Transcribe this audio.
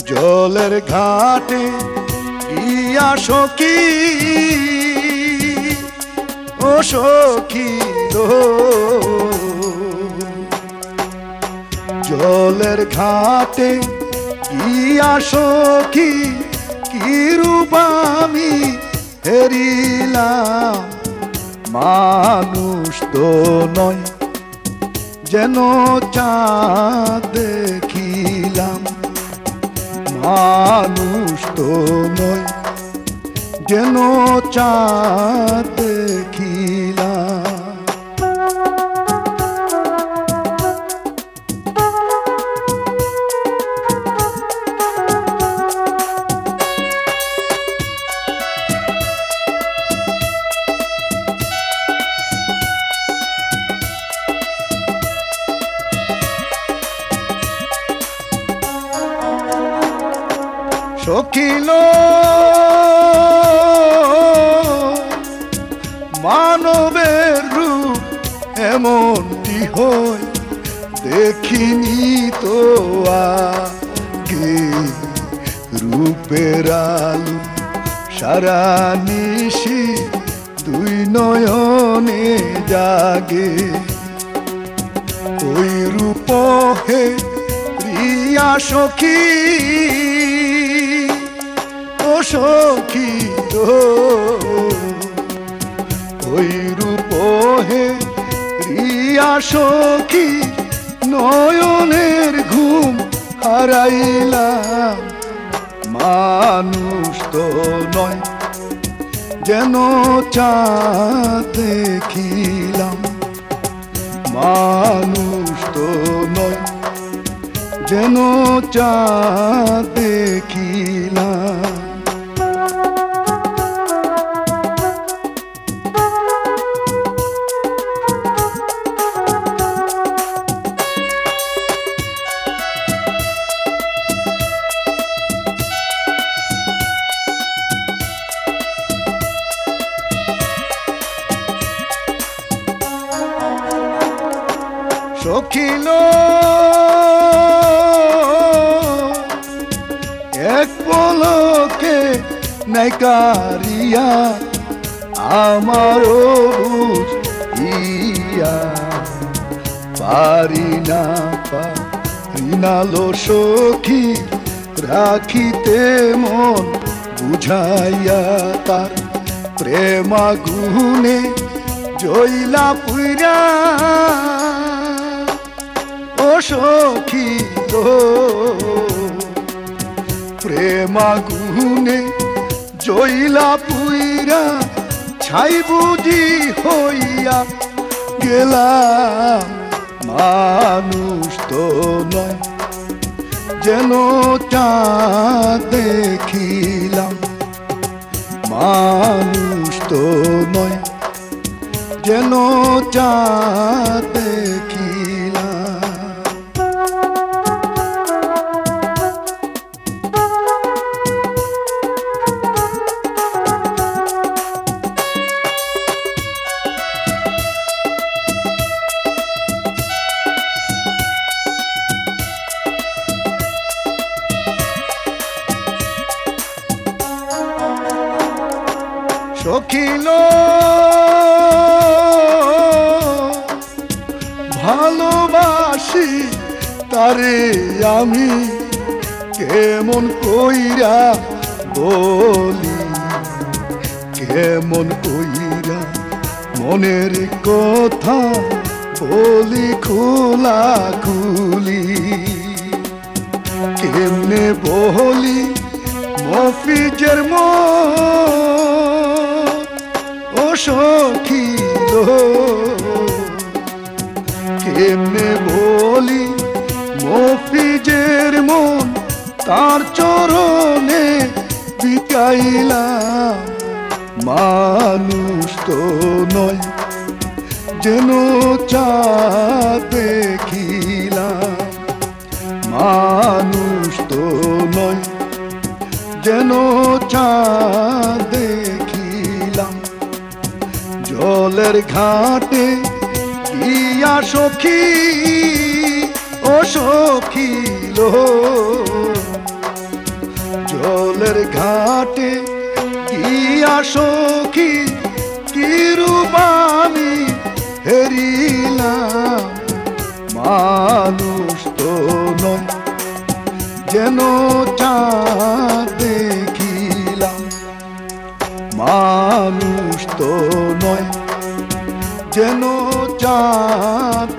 জলের ঘাটে গিয়া সখী ও সখী জলের ঘাটে গিয়া সখী কি রূপ আমি হেরিলাম মানুষ তো নয় যেন চাঁদ দেখিলাম মানুষ তো নয় যেন চাঁদ দেখিলাম সখিল মানবের রূপ এমনটি হয় দেখিনি তো আগে রূপের আলো সারা নিশি দুই নয়নে জাগে ওই রূপ হে প্রিয়া সখী ও সখী ওই রূপ হে রিয়া সখী নয়নের ঘুম হারাইলাম মানুষ তো নয় যেন চাঁদ দেখিলাম মানুষ তো নয় যেন চাঁদ দেখিলাম সখিল এক পলকে নাইকারিয়া আমারও বুঝিয়া পারি না লো সখী রাখিতে মন বুঝাইয়া তার প্রেমাগুনে জইলা পুইরা ও সখী প্রেমাগুনে জইলা পুইরা ছাই বুঝি হইয়া গেলাম মানুষ তো নয় যেন চাঁদ দেখিলাম মানুষ তো নয় যেন চাঁদ দেখিলাম সখিল ভালোবাসি তারে আমি কেমন কইরা বলি কেমন কইরা মনের কথা বলি খোলা খুলি কেমনে বলি মফিজের ও সখী কেমনে বলি মফিজের মন তার চরণে বিকাইলাম মানুষ তো নয় যেন চাঁদ দেখিলাম, মানুষ তো নয় যেন চাঁদ দেখিলাম। জলের ঘাটে গিয়া সখী, ও সখী লো, জলের ঘাটে গিয়া সখী কি রূপ আমি হেরিলাম। মানুষ তো নয় যেন চাঁদ দেখিলাম, মানুষ তো নয় যেন চাঁদ